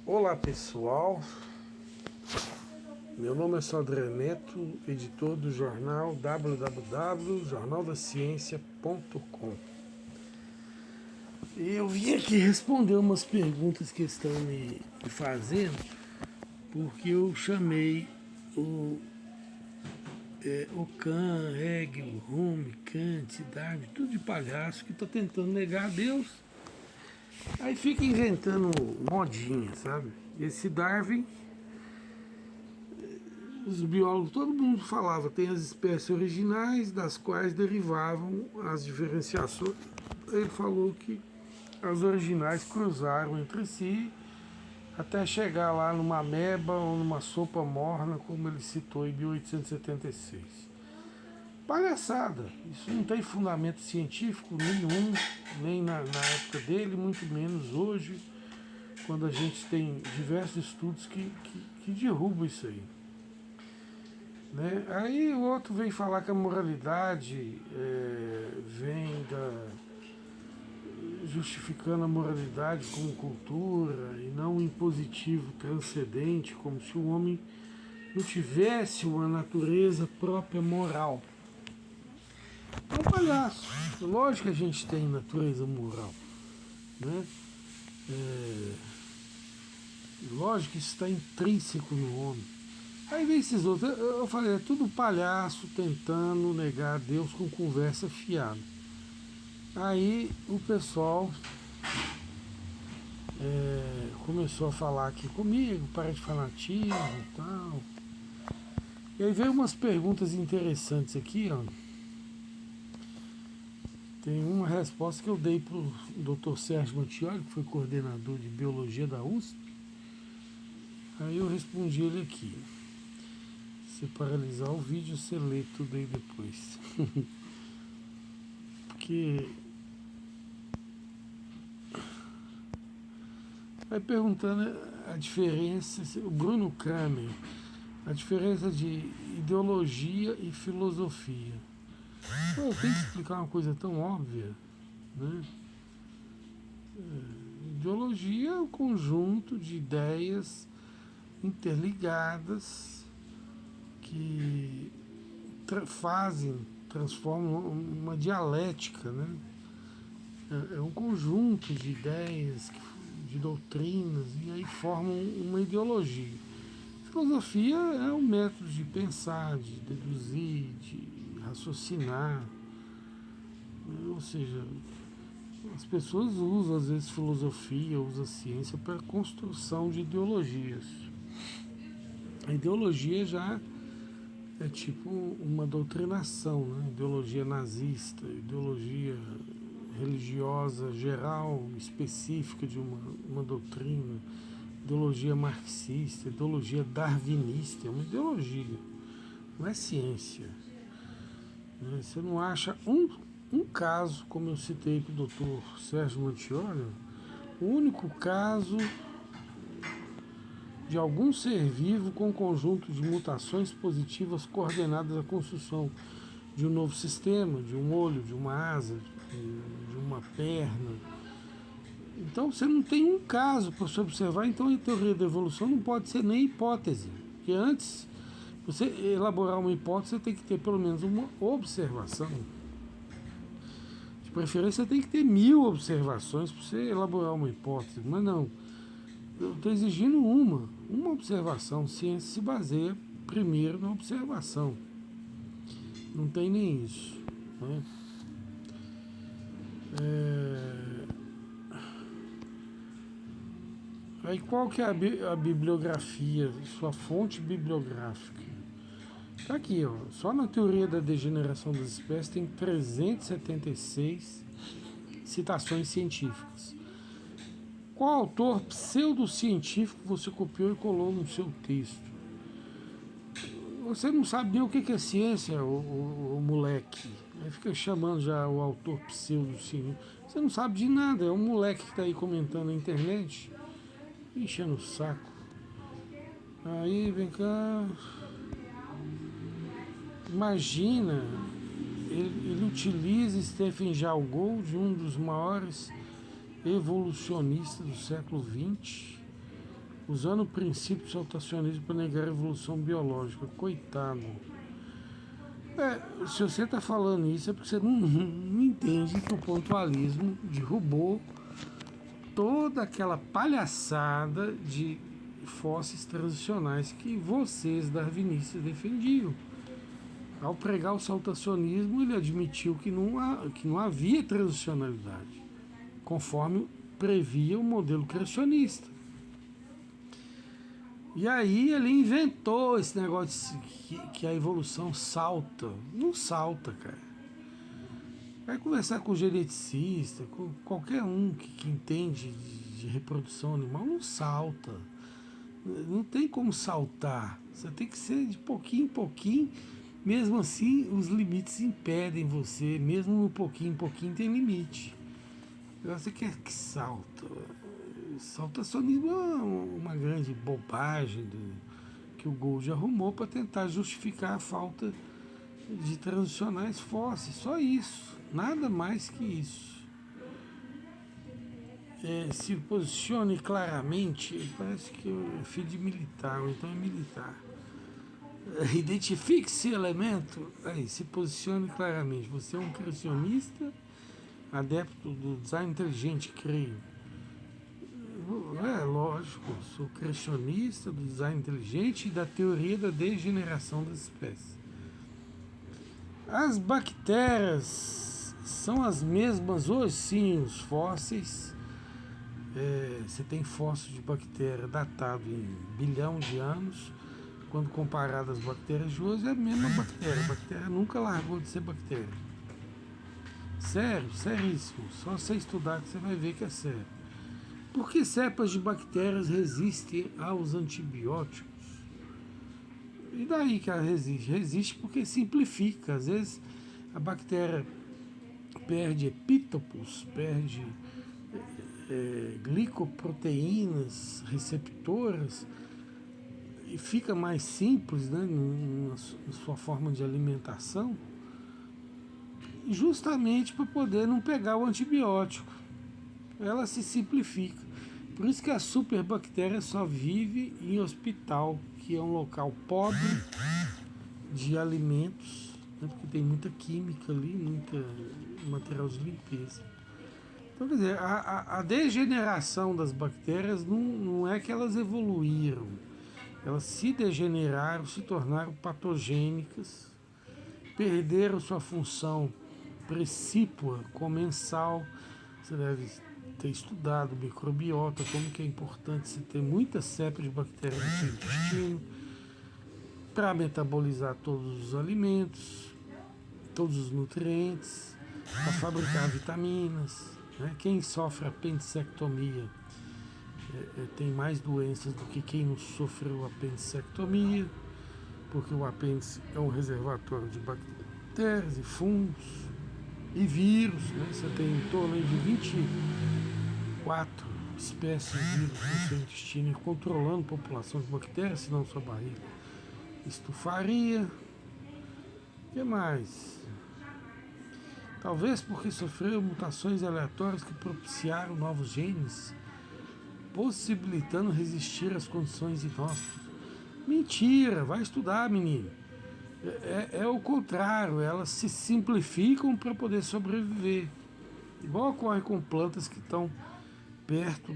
Olá pessoal, meu nome é Sodré Neto, editor do jornal www.jornaldaciencia.com. E eu vim aqui responder umas perguntas que estão me fazendo, porque eu chamei o Kant, Hegel, Hume, Kant, Darwin, tudo de palhaço que está tentando negar a Deus. Aí fica inventando modinha, sabe? Esse Darwin, os biólogos, todo mundo falava, tem as espécies originais das quais derivavam as diferenciações. Ele falou que as originais cruzaram entre si até chegar lá numa ameba ou numa sopa morna, como ele citou em 1876. Palhaçada, isso não tem fundamento científico nenhum, nem na época dele, muito menos hoje, quando a gente tem diversos estudos que derrubam isso aí. Né? Aí o outro vem falar que a moralidade vem justificando a moralidade como cultura e não um impositivo transcendente, como se o homem não tivesse uma natureza própria moral. É um palhaço. Lógico que a gente tem natureza moral. Né? Lógico que isso está intrínseco no homem. Aí vem esses outros, eu falei, é tudo palhaço tentando negar a Deus com conversa fiada. Aí o pessoal começou a falar aqui comigo, para de fanatismo e tal. E aí veio umas perguntas interessantes aqui, ó. Tem uma resposta que eu dei para o Dr. Sérgio Mattioli, que foi coordenador de biologia da USP. Aí eu respondi ele aqui. Se paralisar o vídeo, você lê tudo aí depois. Porque vai perguntando a diferença, o Bruno Kramer, a diferença de ideologia e filosofia. Pô, eu tenho que explicar uma coisa tão óbvia, né? Ideologia é um conjunto de ideias interligadas que transformam uma dialética, né? É um conjunto de ideias, de doutrinas, e aí formam uma ideologia. Filosofia é um método de pensar, de deduzir, de raciocinar. Ou seja, as pessoas usam às vezes filosofia, usam ciência para a construção de ideologias. A ideologia já é tipo uma doutrinação, né? Ideologia nazista, ideologia religiosa geral, específica de uma doutrina, ideologia marxista, ideologia darwinista, é uma ideologia, não é ciência. Né? Você não acha um caso, como eu citei para o doutor Sérgio Mattioli, o único caso de algum ser vivo com um conjunto de mutações positivas coordenadas à construção de um novo sistema, de um olho, de uma asa, de uma perna. Então você não tem um caso para se observar, então a teoria da evolução não pode ser nem hipótese. Porque antes, você elaborar uma hipótese, você tem que ter pelo menos uma observação. De preferência, você tem que ter 1000 observações para você elaborar uma hipótese, mas não. Eu estou exigindo uma observação. Ciência se baseia primeiro na observação. Não tem nem isso. Né? Aí qual que é a bibliografia, sua fonte bibliográfica? Está aqui, ó. Só na teoria da degeneração das espécies tem 376 citações científicas. Qual autor pseudocientífico você copiou e colou no seu texto? Você não sabe nem o que é ciência, o moleque. Aí fica chamando já o autor pseudocientífico. Você não sabe de nada, é um moleque que está aí comentando na internet, enchendo o saco. Aí vem cá. Imagina, ele utiliza Stephen Jay Gould, um dos maiores evolucionistas do século XX, usando o princípio do saltacionismo para negar a evolução biológica. Coitado. Se você está falando isso é porque você não entende que o pontualismo derrubou toda aquela palhaçada de fósseis transicionais que vocês darwinistas defendiam. Ao pregar o saltacionismo, ele admitiu que não havia transicionalidade, conforme previa o modelo criacionista. E aí ele inventou esse negócio que a evolução salta. Não salta, cara. Vai conversar com o geneticista, com qualquer um que entende de reprodução animal, não salta. Não tem como saltar. Você tem que ser de pouquinho em pouquinho. Mesmo assim, os limites impedem você. Mesmo no pouquinho em pouquinho tem limite. Você quer que salta. Saltacionismo é uma grande bobagem que o Gould arrumou para tentar justificar a falta de transicionais fósseis. Só isso. Nada mais que isso. Se posicione claramente. Parece que é filho de militar, ou então é militar. Identifique esse elemento, aí, se posicione claramente. Você é um criacionista, adepto do design inteligente, creio. Lógico, sou criacionista do design inteligente e da teoria da degeneração das espécies. As bactérias são as mesmas ossinhos fósseis. Você tem fóssil de bactéria datado em 1 bilhão de anos. Quando comparado às bactérias de hoje, é a mesma bactéria. A bactéria nunca largou de ser bactéria. Sério, seríssimo. Só você estudar que você vai ver que é sério. Por que cepas de bactérias resistem aos antibióticos? E daí que ela resiste? Resiste porque simplifica. Às vezes a bactéria perde epítopos, perde glicoproteínas receptoras, e fica mais simples, né, na sua forma de alimentação, justamente para poder não pegar o antibiótico. Ela se simplifica. Por isso que a superbactéria só vive em hospital, que é um local pobre de alimentos, né, porque tem muita química ali, muito material de limpeza. Então, quer dizer, a degeneração das bactérias não é que elas evoluíram. Elas se degeneraram, se tornaram patogênicas, perderam sua função precípua, comensal. Você deve ter estudado microbiota, como que é importante você ter muita cepa de bactérias no seu intestino para metabolizar todos os alimentos, todos os nutrientes, para fabricar vitaminas. Né? Quem sofre apendicectomia tem mais doenças do que quem não sofreu apendicectomia, porque o apêndice é um reservatório de bactérias e fungos e vírus. Né? Você tem em torno de 24 espécies de vírus no seu intestino, e controlando a população de bactérias, senão sua barriga estufaria. O que mais? Talvez porque sofreu mutações aleatórias que propiciaram novos genes, possibilitando resistir às condições inóspitas. Mentira, vai estudar, menino. É o contrário, elas se simplificam para poder sobreviver. Igual ocorre com plantas que estão perto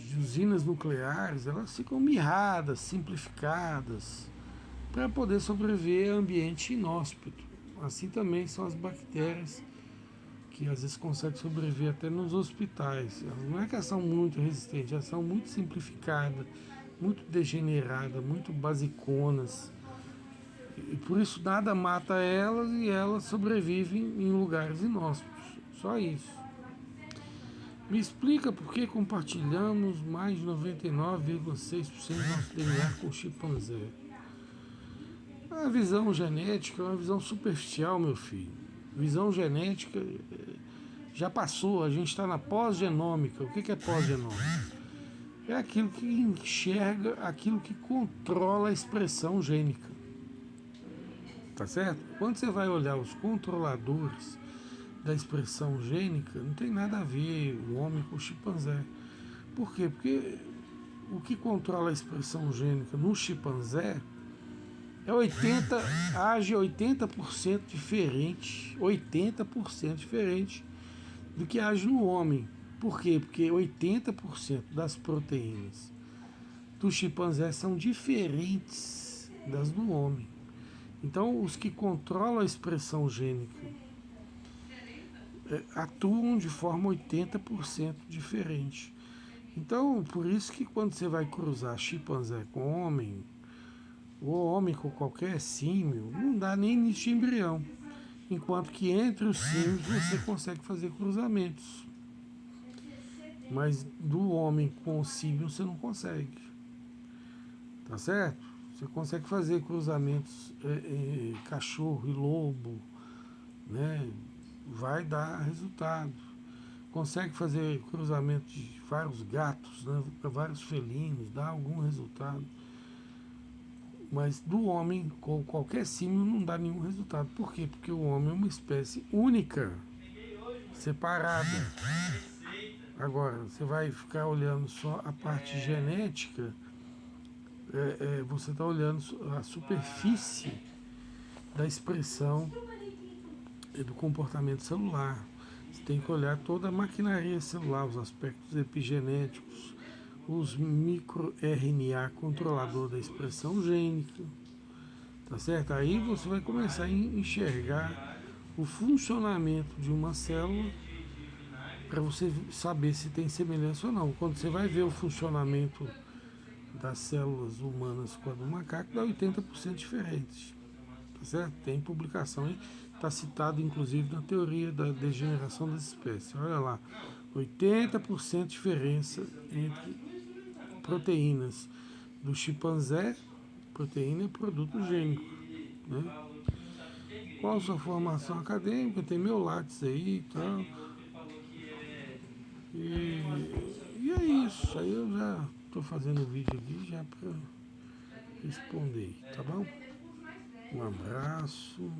de usinas nucleares, elas ficam mirradas, simplificadas, para poder sobreviver a ambiente inóspito. Assim também são as bactérias, que às vezes conseguem sobreviver até nos hospitais. Não é que elas são muito resistentes, elas são muito simplificadas, muito degeneradas, muito basiconas. E por isso nada mata elas e elas sobrevivem em lugares inóspitos. Só isso. Me explica por que compartilhamos mais de 99,6% do nosso DNA com o chimpanzé. A visão genética é uma visão superficial, meu filho. Visão genética já passou, a gente está na pós-genômica. O que é pós-genômica? É aquilo que enxerga, aquilo que controla a expressão gênica. Tá certo? Quando você vai olhar os controladores da expressão gênica, não tem nada a ver o homem com o chimpanzé. Por quê? Porque o que controla a expressão gênica no chimpanzé é 80, age 80% diferente, 80% diferente do que age no homem. Por quê? Porque 80% das proteínas do chimpanzé são diferentes das do homem. Então, os que controlam a expressão gênica atuam de forma 80% diferente. Então, por isso que quando você vai cruzar chimpanzé com homem, ou homem com qualquer símio, não dá nem início de embrião. Enquanto que entre os símios você consegue fazer cruzamentos. Mas do homem com o símio você não consegue. Tá certo? Você consegue fazer cruzamentos cachorro e lobo, né? Vai dar resultado. Consegue fazer cruzamento de vários gatos, né? Vários felinos, dá algum resultado. Mas do homem com qualquer símio não dá nenhum resultado. Por quê? Porque o homem é uma espécie única, separada. Agora, você vai ficar olhando só a parte genética, você está olhando a superfície da expressão e do comportamento celular. Você tem que olhar toda a maquinaria celular, os aspectos epigenéticos, os microRNA controlador da expressão gênica, tá certo? Aí você vai começar a enxergar o funcionamento de uma célula para você saber se tem semelhança ou não. Quando você vai ver o funcionamento das células humanas com a do macaco, dá 80% diferentes. Tá certo? Tem publicação aí, está citado inclusive na teoria da degeneração das espécies. Olha lá, 80% diferença entre proteínas do chimpanzé, proteína é produto gênico. Né? Qual a sua formação acadêmica? Tem meu látis aí e tal. E é isso. Aí eu já estou fazendo o vídeo aqui já para responder, tá bom? Um abraço.